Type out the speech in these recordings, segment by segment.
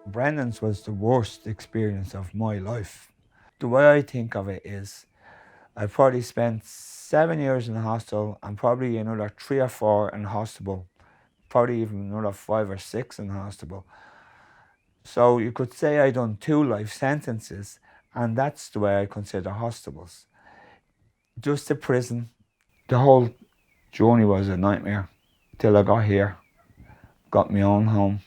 Brendan's was the worst experience of my life. The way I think of it is I probably spent 7 years in the hospital and probably another 3 or 4 in hospital, probably even another 5 or 6 in hospital. So you could say I done 2 life sentences, and that's the way I consider hospitals. Just a prison. The whole journey was a nightmare till I got here, got my own home.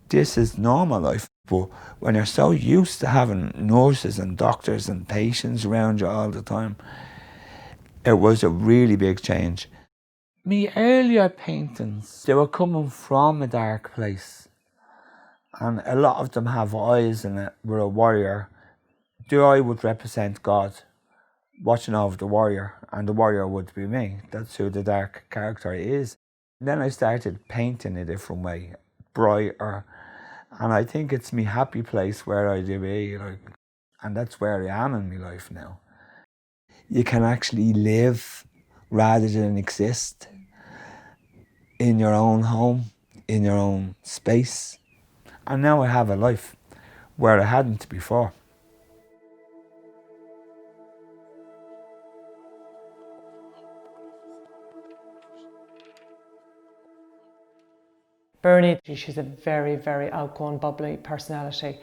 This is normal life, but when you're so used to having nurses and doctors and patients around you all the time, it was a really big change. Me earlier paintings, they were coming from a dark place, and a lot of them have eyes in it with a warrior. The eye would represent God watching over the warrior, and the warrior would be me. That's who the dark character is. Then I started painting a different way, brighter, and I think it's me happy place where I do be, and that's where I am in my life now. You can actually live rather than exist in your own home, in your own space. And now I have a life where I hadn't before. Bernie, she's a very, very outgoing, bubbly personality.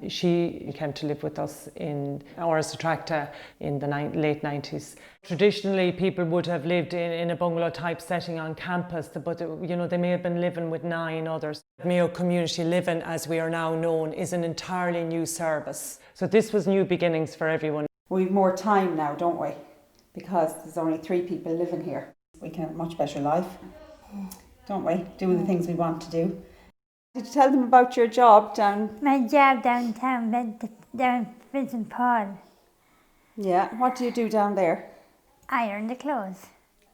She came to live with us in Untitled Chapter in the late 90s. Traditionally, people would have lived in a bungalow type setting on campus, but they may have been living with 9 others. Mayo Community Living, as we are now known, is an entirely new service. So this was new beginnings for everyone. We've more time now, don't we? Because there's only 3 people living here. We can have a much better life, don't we? Doing the things we want to do. Did you tell them about your job down? My job downtown, down Prison Paul. Yeah, what do you do down there? Iron the clothes.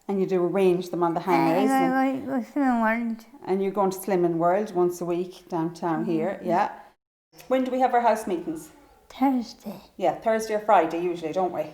And you do arrange them on the hangers. I go swimming world. And you're going to Slimming World once a week downtown here, yeah. When do we have our house meetings? Thursday. Yeah, Thursday or Friday usually, don't we?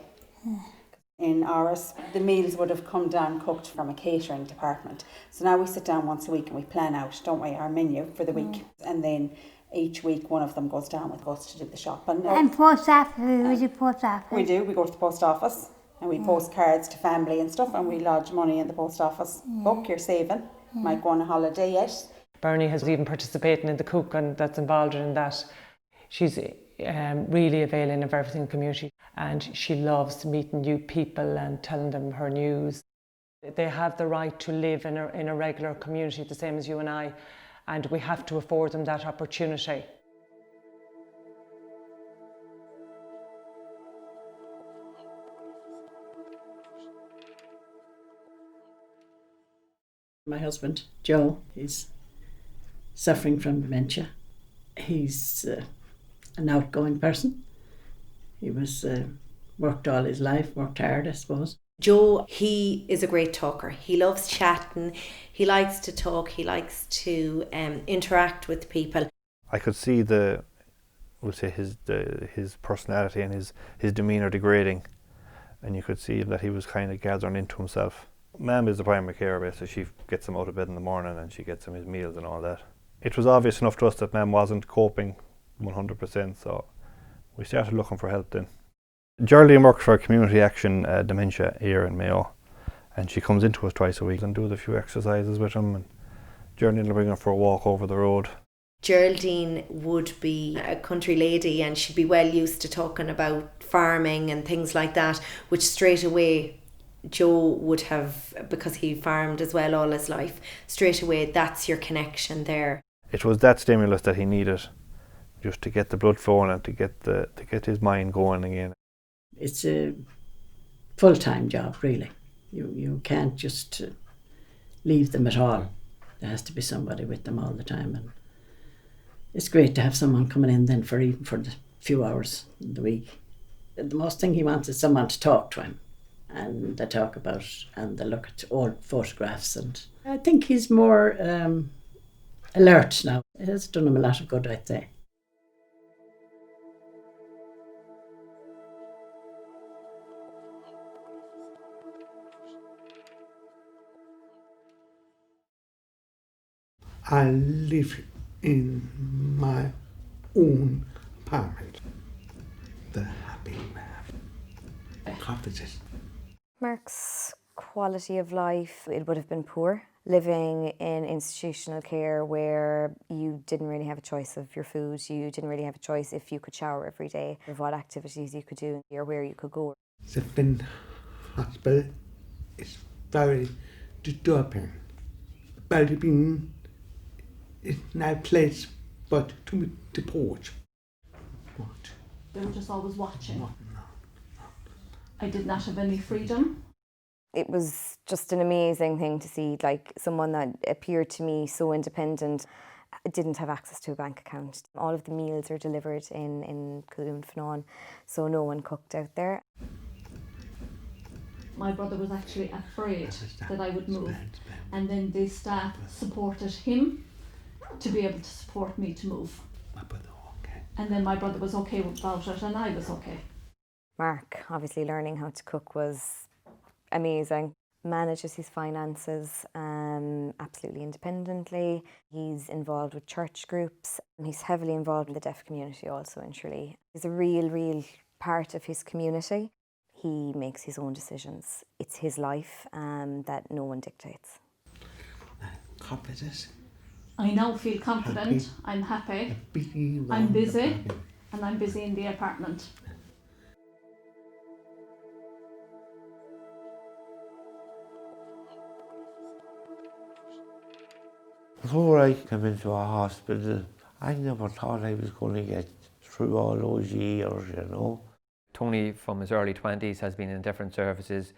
In ours, the meals would have come down cooked from a catering department. So now we sit down once a week and we plan out, don't we, our menu for the week. And then each week one of them goes down with us to do the shop. And post office, we do post office. We do, we go to the post office and we post cards to family and stuff, and we lodge money in the post office. Book your saving, might go on a holiday yet. Bernie has even participated in the cooking that's involved in that. She's really availing of everything in the community, and she loves meeting new people and telling them her news. They have the right to live in a regular community, the same as you and I, and we have to afford them that opportunity. My husband, Joe, is suffering from dementia. He's an outgoing person. He was worked all his life, worked hard, I suppose. Joe, he is a great talker. He loves chatting. He likes to talk. He likes to interact with people. I could see his personality and his demeanour degrading, and you could see that he was kind of gathering into himself. Mam is the primary carer, so she gets him out of bed in the morning and she gets him his meals and all that. It was obvious enough to us that Mam wasn't coping 100%, so we started looking for help then. Geraldine works for Community Action Dementia here in Mayo, and she comes into us twice a week and does a few exercises with him, and Geraldine will bring her for a walk over the road. Geraldine would be a country lady and she'd be well used to talking about farming and things like that, which straight away Joe would have, because he farmed as well all his life, straight away that's your connection there. It was that stimulus that he needed, just to get the blood flowing and to get his mind going again. It's a full-time job, really. You can't just leave them at all. There has to be somebody with them all the time, and it's great to have someone coming in then for the few hours in the week. The most thing he wants is someone to talk to him, and they talk about and they look at old photographs, and I think he's more alert now. It has done him a lot of good, I'd say. I live in my own apartment. The happy man. Confident. Mark's quality of life, it would have been poor. Living in institutional care where you didn't really have a choice of your food, you didn't really have a choice if you could shower every day, of what activities you could do or where you could go. The Finn hospital is very disturbing. Well-being is not a place but to deport. What? They were just always watching. I did not have any freedom. It was just an amazing thing to see, like someone that appeared to me so independent didn't have access to a bank account. All of the meals are delivered in QUINN, so no one cooked out there. My brother was actually afraid that I would move, and then the staff supported him to be able to support me to move. My brother, okay. And then my brother was okay about it, and I was okay. Mark, obviously learning how to cook was amazing. Manages his finances absolutely independently. He's involved with church groups, and he's heavily involved in the deaf community also in Tralee. He's a real part of his community. He makes his own decisions. It's his life that no one dictates. Confident. I now feel confident, I'm happy, I'm busy, and I'm busy in the apartment. Before I came into a hospital, I never thought I was going to get through all those years, you know. Tony, from his early 20s, has been in different services,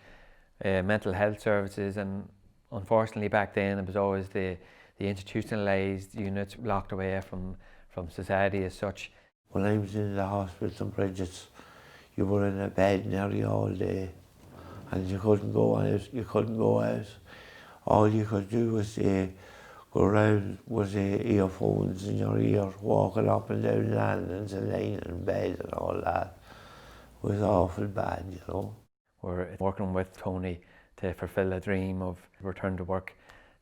mental health services, and unfortunately back then it was always the institutionalised units locked away from society as such. When I was in the hospital in Bridget's, you were in a bed nearly all day, and you couldn't go out. All you could do was go around with earphones in your ear, walking up and down landings and laying in bed and all that. It was awful bad, you know. We're working with Tony to fulfil a dream of return to work,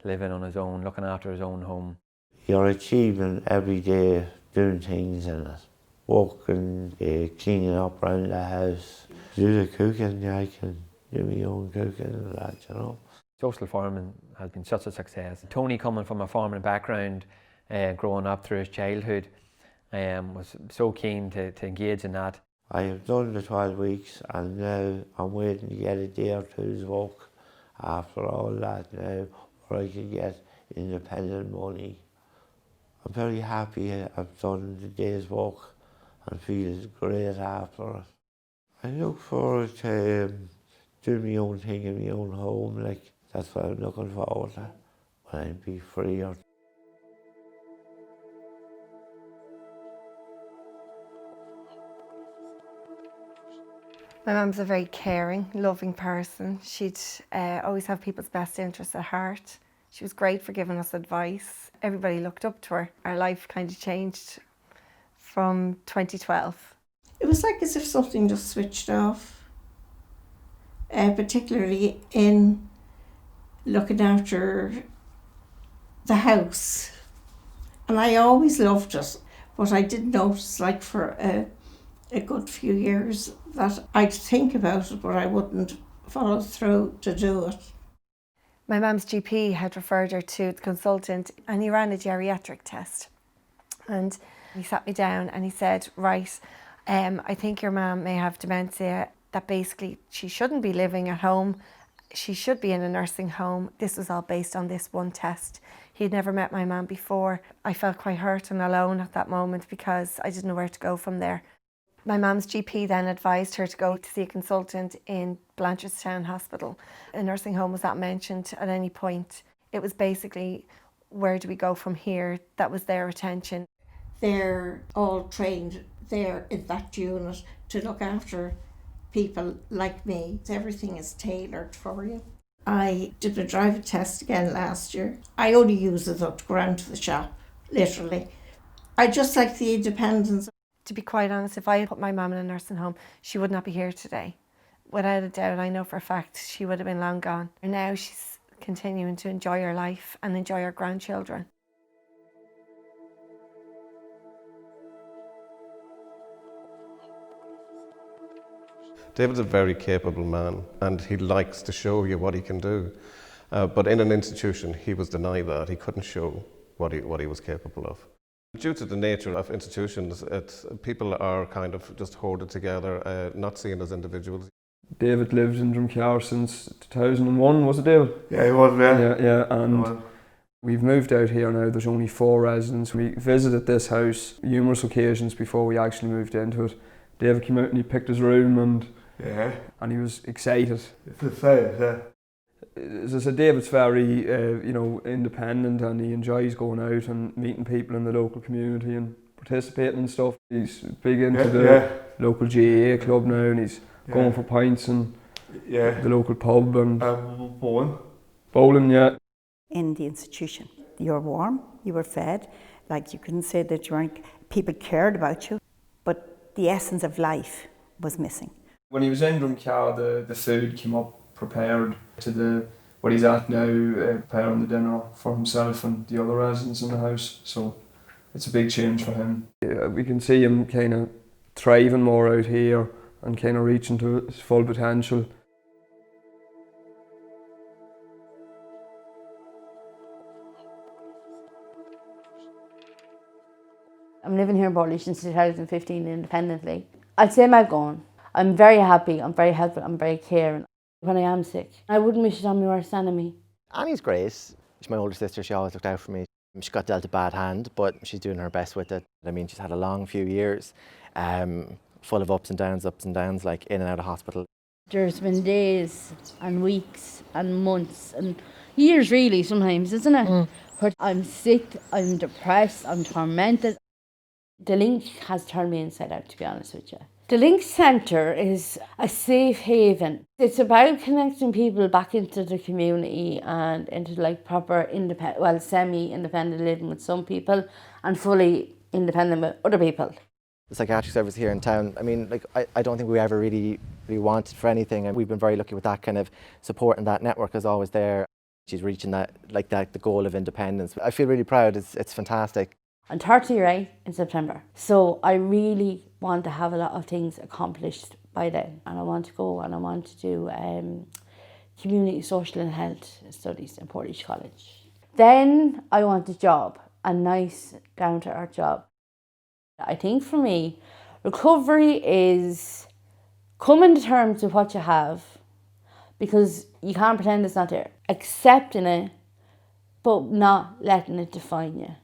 living on his own, looking after his own home. You're achieving every day, doing things in it. Walking, cleaning up around the house. Do the cooking, I can do my own cooking and that, you know. Social farming has been such a success. Tony, coming from a farming background, growing up through his childhood, was so keen to engage in that. I have done the 12 weeks and now I'm waiting to get a day or two's work after all that now, where I can get independent money. I'm very happy I've done the day's work and feel great after it. I look forward to doing my own thing in my own home, like. That's what I'm looking forward to, when I be freer. My mum's a very caring, loving person. She'd always have people's best interests at heart. She was great for giving us advice. Everybody looked up to her. Our life kind of changed from 2012. It was like as if something just switched off, particularly in looking after the house. And I always loved it, but I did notice, like for a good few years, that I'd think about it, but I wouldn't follow through to do it. My mum's GP had referred her to the consultant, and he ran a geriatric test. And he sat me down and he said, right, I think your mum may have dementia, that basically she shouldn't be living at home. She should be in a nursing home. This was all based on this one test. He'd never met my mum before. I felt quite hurt and alone at that moment because I didn't know where to go from there. My mum's GP then advised her to go to see a consultant in Blanchardstown Hospital. A nursing home was not mentioned at any point. It was basically, where do we go from here? That was their attention. They're all trained there in that unit to look after people like me. Everything is tailored for you. I did a driving test again last year. I only use it up to go around to the shop, literally. I just like the independence. To be quite honest, if I had put my mum in a nursing home, she would not be here today. Without a doubt, I know for a fact she would have been long gone. And now she's continuing to enjoy her life and enjoy her grandchildren. David's a very capable man and he likes to show you what he can do. But in an institution, he was denied that. He couldn't show what he was capable of. Due to the nature of institutions, people are kind of just hoarded together, not seen as individuals. David lived in Drumcar since 2001, was it, David? Yeah, he was, yeah. Yeah, and we've moved out here now. There's only 4 residents. We visited this house numerous occasions before we actually moved into it. David came out and he picked his room and he was excited. It's exciting, yeah. As I said, David's very, independent, and he enjoys going out and meeting people in the local community and participating in stuff. He's big into the local GAA club now, and he's going for pints in the local pub and bowling, yeah. In the institution, you were warm, you were fed. Like, you couldn't say that you weren't. People cared about you, but the essence of life was missing. When he was in Drumcar, the food came up prepared to what he's at now, preparing the dinner for himself and the other residents in the house. So it's a big change for him. Yeah, we can see him kind of thriving more out here and kind of reaching to his full potential. I'm living here in Portlaoise since 2015 independently. I'd say I'm outgoing. I'm very happy, I'm very helpful, I'm very caring. When I am sick, I wouldn't wish it on my worst enemy. Annie's great. She's my older sister, she always looked out for me. She got dealt a bad hand, but she's doing her best with it. I mean, she's had a long few years, full of ups and downs, like in and out of hospital. There's been days and weeks and months and years really sometimes, isn't it? Where I'm sick, I'm depressed, I'm tormented. The link has turned me inside out, to be honest with you. The Link Centre is a safe haven. It's about connecting people back into the community and into like proper independent, well, semi-independent living with some people and fully independent with other people. The psychiatric service here in town, I mean, like I don't think we ever really wanted for anything, and we've been very lucky with that kind of support, and that network is always there. She's reaching the goal of independence. I feel really proud, it's fantastic. I'm 38 in September, so I really want to have a lot of things accomplished by then, and I want to go and I want to do community social and health studies in Portlaoise College. Then I want a job, a nice down-to-earth job. I think for me, recovery is coming to terms with what you have, because you can't pretend it's not there. Accepting it, but not letting it define you.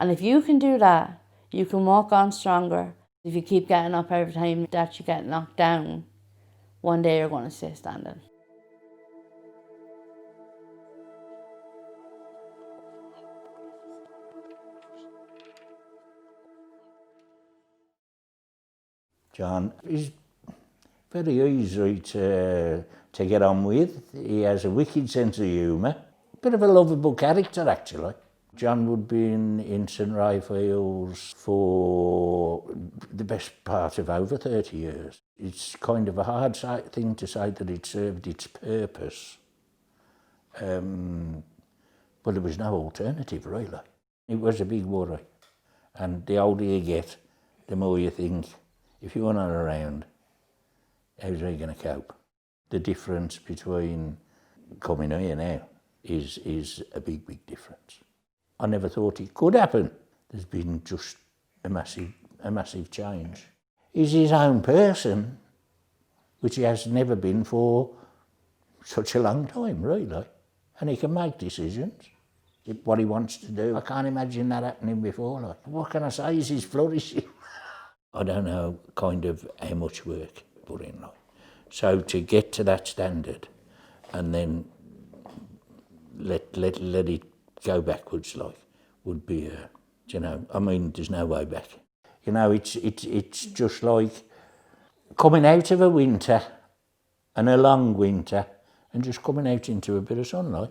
And if you can do that, you can walk on stronger. If you keep getting up every time that you get knocked down, one day you're going to stay standing. John is very easy to get on with. He has a wicked sense of humour. Bit of a lovable character, actually. John would be in St Raphael's for the best part of over 30 years. It's kind of a hard thing to say that it served its purpose. But there was no alternative, really. It was a big worry. And the older you get, the more you think, if you're not around, how's he going to cope? The difference between coming here now is a big, big difference. I never thought it could happen. There's been just a massive change. He's his own person, which he has never been for such a long time, really. And he can make decisions, what he wants to do. I can't imagine that happening before. Like, what can I say? He's flourishing. I don't know kind of how much work put in. Like. So to get to that standard and then let it go backwards, like, would be I mean, there's no way back. It's just like coming out of a winter, and a long winter, and just coming out into a bit of sunlight.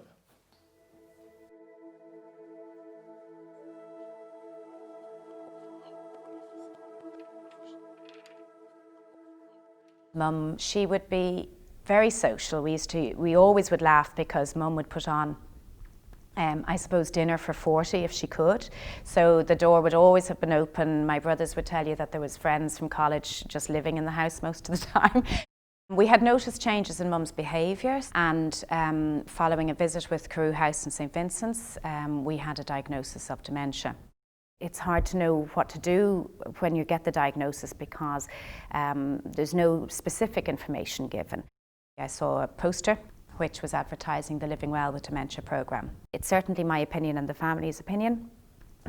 Mum, she would be very social. We always would laugh because Mum would put on I suppose dinner for 40 if she could. So the door would always have been open. My brothers would tell you that there was friends from college just living in the house most of the time. We had noticed changes in Mum's behaviours, and following a visit with Carew House in St Vincent's, we had a diagnosis of dementia. It's hard to know what to do when you get the diagnosis because there's no specific information given. I saw a poster which was advertising the Living Well with Dementia programme. It's certainly my opinion and the family's opinion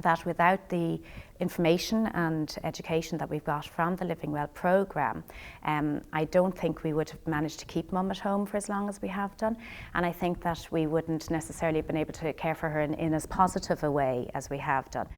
that without the information and education that we've got from the Living Well programme, I don't think we would have managed to keep Mum at home for as long as we have done, and I think that we wouldn't necessarily have been able to care for her in as positive a way as we have done.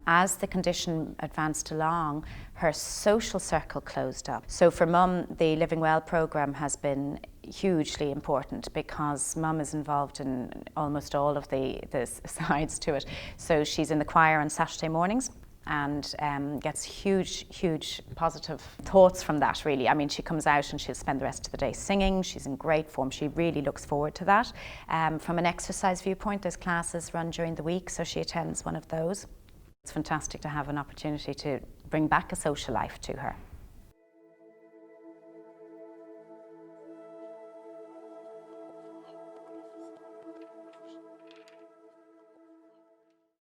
As the condition advanced along, her social circle closed up. So for Mum, the Living Well programme has been hugely important because Mum is involved in almost all of the sides to it. So she's in the choir on Saturday mornings and gets huge positive thoughts from that, really. I mean, she comes out and she'll spend the rest of the day singing. She's in great form. She really looks forward to that. From an exercise viewpoint, there's classes run during the week, so she attends one of those. It's fantastic to have an opportunity to bring back a social life to her.